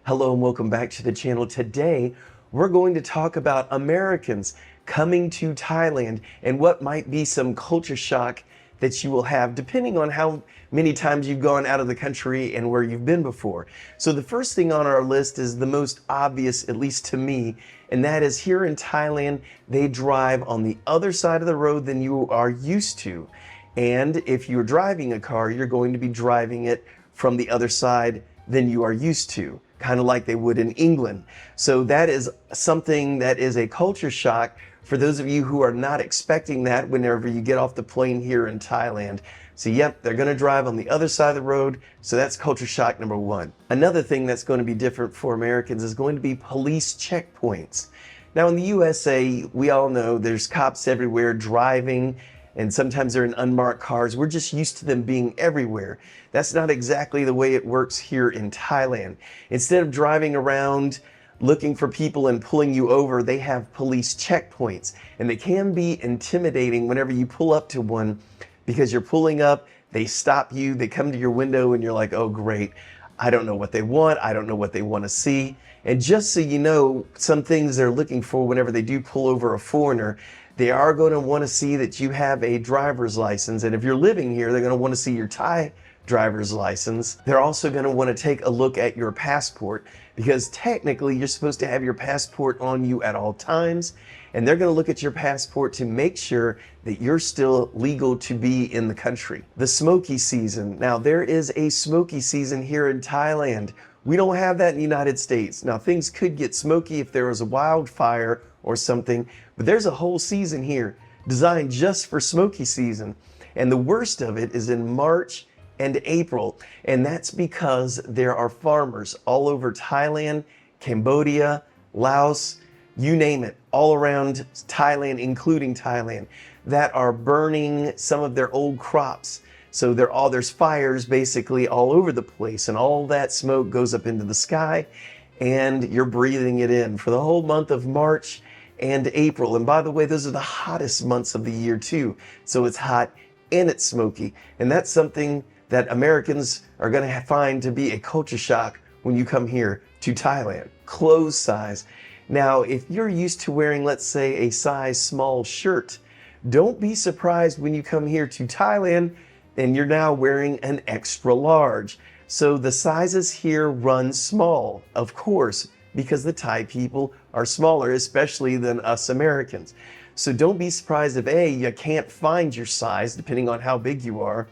Hello and welcome back to the channel. Today, we're going to talk about Americans coming to Thailand and what might be some culture shock that you will have depending on how many times you've gone out of the country and where you've been before. So the first thing on our list is the most obvious, at least to me, and that is here in Thailand, they drive on the other side of the road than you are used to. And if you're driving a car, you're going to be driving it from the other side than you are used to, kind of like they would in England. So that is something that is a culture shock for those of you who are not expecting that whenever you get off the plane here in Thailand. So yep, they're going to drive on the other side of the road. So that's culture shock number one. Another thing that's going to be different for Americans is going to be police checkpoints. Now in the USA, we all know there's cops everywhere driving, and sometimes they're in unmarked cars. We're just used to them being everywhere. That's not exactly the way it works here in Thailand. Instead of driving around looking for people and pulling you over, they have police checkpoints. And they can be intimidating whenever you pull up to one, because you're pulling up, they stop you, they come to your window, and you're like, oh great, I don't know what they want, I don't know what they want to see. And just so you know, some things they're looking for whenever they do pull over a foreigner, they are going to want to see that you have a driver's license. And if you're living here, they're going to want to see your Thai driver's license. They're also going to want to take a look at your passport, because technically you're supposed to have your passport on you at all times. And they're going to look at your passport to make sure that you're still legal to be in the country. The smoky season. Now there is a smoky season here in Thailand. We don't have that in the United States. Now things could get smoky if there was a wildfire or something, but there's a whole season here designed just for smoky season. And the worst of it is in March and April. And that's because there are farmers all over Thailand, Cambodia, Laos, you name it, all around Thailand, including Thailand, that are burning some of their old crops. So there's fires basically all over the place, and all that smoke goes up into the sky, and you're breathing it in for the whole month of March and April. And by the way, those are the hottest months of the year too. So it's hot and it's smoky. And that's something that Americans are going to find to be a culture shock when you come here to Thailand. Clothes size. Now, if you're used to wearing, let's say, a size small shirt, don't be surprised when you come here to Thailand and you're now wearing an extra large. So the sizes here run small, of course, because the Thai people are smaller, especially than us Americans. So don't be surprised if A, you can't find your size depending on how big you are,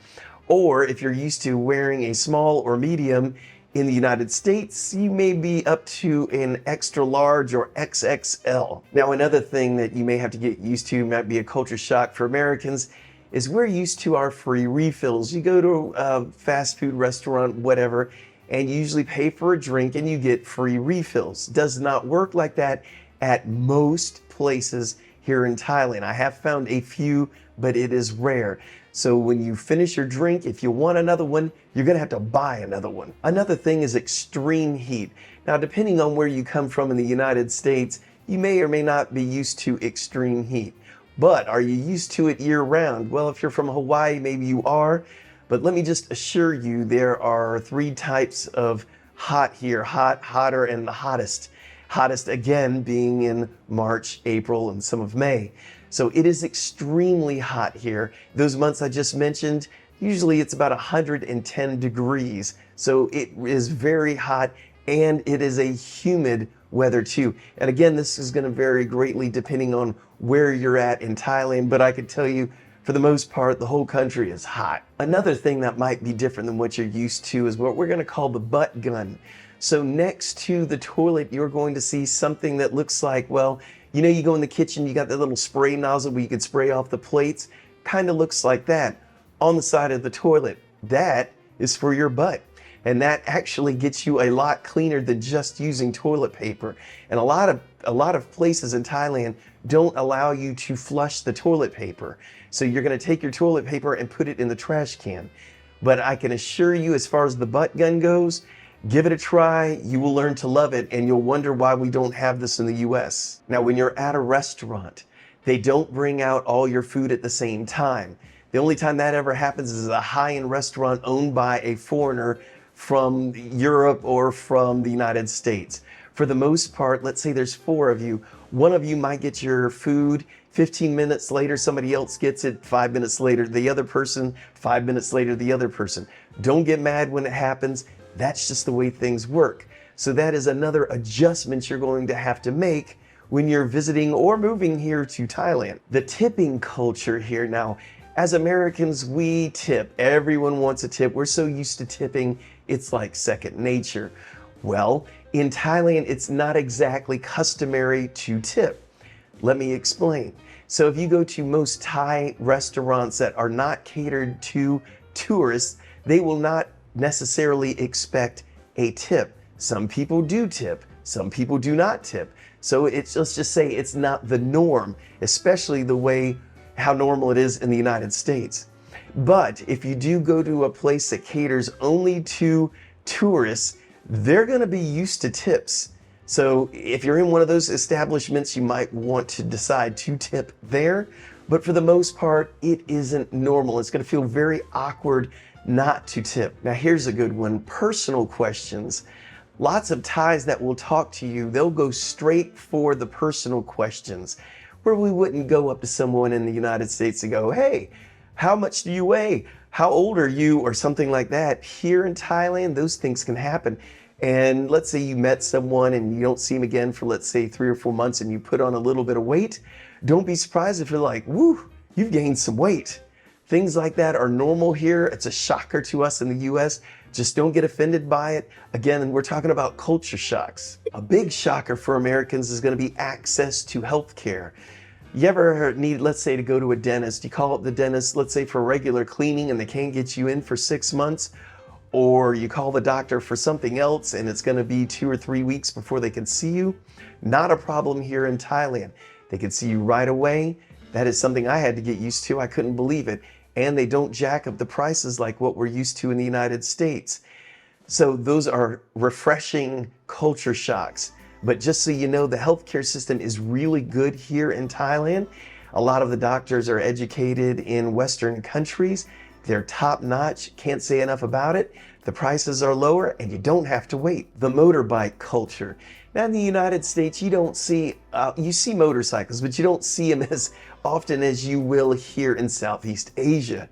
or if you're used to wearing a small or medium in the United States, you may be up to an extra large or XXL. Now, another thing that you may have to get used to, might be a culture shock for Americans, is we're used to our free refills. You go to a fast food restaurant, whatever, and you usually pay for a drink and you get free refills. Does not work like that at most places here in Thailand. I have found a few, but it is rare. So when you finish your drink, if you want another one, you're gonna have to buy another one. Another thing is extreme heat. Now, depending on where you come from in the United States, you may or may not be used to extreme heat. But are you used to it year round? Well, if you're from Hawaii, maybe you are. But let me just assure you, there are three types of hot here: hot, hotter, and the hottest. Hottest again being in March, April, and some of May. So it is extremely hot here. Those months I just mentioned, usually it's about 110 degrees. So it is very hot, and it is a humid weather too. And again, this is going to vary greatly depending on where you're at in Thailand, but I could tell you, for the most part, the whole country is hot. Another thing that might be different than what you're used to is what we're going to call the butt gun. So next to the toilet, you're going to see something that looks like, well, you know, you go in the kitchen, you got that little spray nozzle where you can spray off the plates. Kind of looks like that on the side of the toilet. That is for your butt. And that actually gets you a lot cleaner than just using toilet paper. And a lot of places in Thailand don't allow you to flush the toilet paper. So you're going to take your toilet paper and put it in the trash can. But I can assure you, as far as the butt gun goes, give it a try. You will learn to love it, and you'll wonder why we don't have this in the US. Now, when you're at a restaurant, they don't bring out all your food at the same time. The only time that ever happens is a high-end restaurant owned by a foreigner from Europe or from the United States. For the most part, let's say there's 4 of you. One of you might get your food 15 minutes later, somebody else gets it 5 minutes later, the other person, 5 minutes later, the other person. Don't get mad when it happens. That's just the way things work. So that is another adjustment you're going to have to make when you're visiting or moving here to Thailand. The tipping culture here now, as Americans, we tip. Everyone wants a tip. We're so used to tipping, it's like second nature. Well, in Thailand, it's not exactly customary to tip. Let me explain. So if you go to most Thai restaurants that are not catered to tourists, they will not necessarily expect a tip. Some people do tip, some people do not tip. So let's just say it's not the norm, especially the way how normal it is in the United States. But if you do go to a place that caters only to tourists, they're going to be used to tips. So if you're in one of those establishments, you might want to decide to tip there. But for the most part, it isn't normal. It's going to feel very awkward not to tip. Now, here's a good one. Personal questions. Lots of Thais that will talk to you, they'll go straight for the personal questions, where we wouldn't go up to someone in the United States and go, hey, how much do you weigh? How old are you? Or something like that. Here in Thailand, those things can happen. And let's say you met someone and you don't see them again for, let's say, 3 or 4 months, and you put on a little bit of weight. Don't be surprised if you're like, woo, you've gained some weight. Things like that are normal here. It's a shocker to us in the US. Just don't get offended by it. Again, we're talking about culture shocks. A big shocker for Americans is going to be access to health care. You ever need, let's say, to go to a dentist? You call up the dentist, let's say, for regular cleaning, and they can't get you in for 6 months. Or you call the doctor for something else and it's going to be 2 or 3 weeks before they can see you. Not a problem here in Thailand. They can see you right away. That is something I had to get used to. I couldn't believe it. And they don't jack up the prices like what we're used to in the United States. So those are refreshing culture shocks. But just so you know, the healthcare system is really good here in Thailand. A lot of the doctors are educated in Western countries. They're top notch, can't say enough about it. The prices are lower and you don't have to wait. The motorbike culture. Now in the United States, you don't see, you see motorcycles, but you don't see them as often as you will here in Southeast Asia.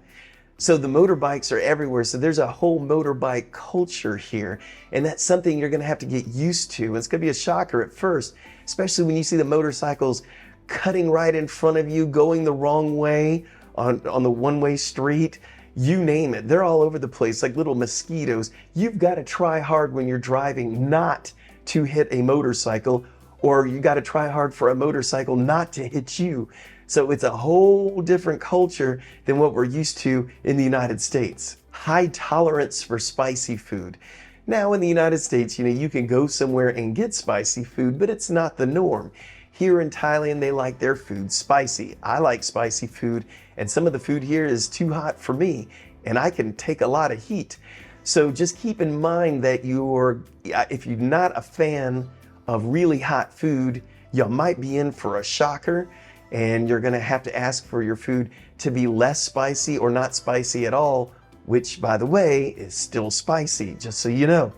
So the motorbikes are everywhere. So there's a whole motorbike culture here. And that's something you're gonna have to get used to. It's gonna be a shocker at first, especially when you see the motorcycles cutting right in front of you, going the wrong way on the one-way street. You name it, they're all over the place like little mosquitoes. You've got to try hard when you're driving not to hit a motorcycle, or you got to try hard for a motorcycle not to hit you. So it's a whole different culture than what we're used to in the United States. High tolerance for spicy food. Now in the United States, you can go somewhere and get spicy food, but it's not the norm. Here in Thailand, they like their food spicy. I like spicy food, and some of the food here is too hot for me, and I can take a lot of heat. So just keep in mind that if you're not a fan of really hot food, you might be in for a shocker, and you're gonna have to ask for your food to be less spicy or not spicy at all, which, by the way, is still spicy, just so you know.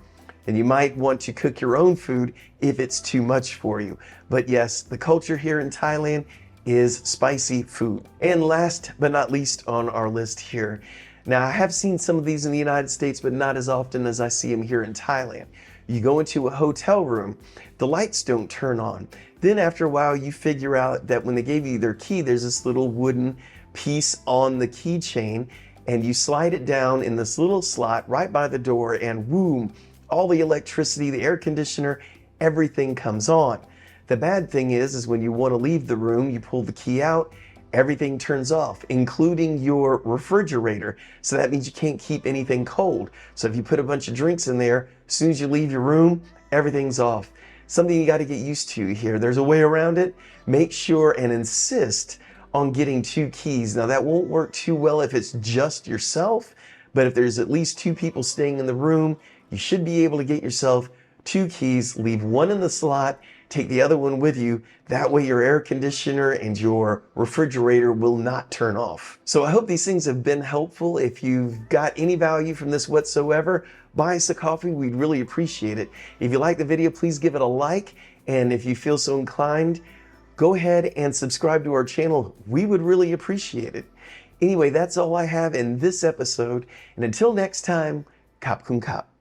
And you might want to cook your own food if it's too much for you. But yes, the culture here in Thailand is spicy food. And last but not least on our list here. Now, I have seen some of these in the United States, but not as often as I see them here in Thailand. You go into a hotel room, the lights don't turn on. Then after a while, you figure out that when they gave you their key, there's this little wooden piece on the keychain, and you slide it down in this little slot right by the door, and boom, all the electricity, the air conditioner, everything comes on. The bad thing is when you want to leave the room, you pull the key out, everything turns off, including your refrigerator. So that means you can't keep anything cold. So if you put a bunch of drinks in there, as soon as you leave your room, everything's off. Something you got to get used to here. There's a way around it. Make sure and insist on getting 2 keys. Now that won't work too well if it's just yourself, but if there's at least 2 people staying in the room, you should be able to get yourself 2 keys, leave one in the slot, take the other one with you. That way your air conditioner and your refrigerator will not turn off. So I hope these things have been helpful. If you've got any value from this whatsoever, buy us a coffee. We'd really appreciate it. If you like the video, please give it a like. And if you feel so inclined, go ahead and subscribe to our channel. We would really appreciate it. Anyway, that's all I have in this episode. And until next time, Kap Kun Kap.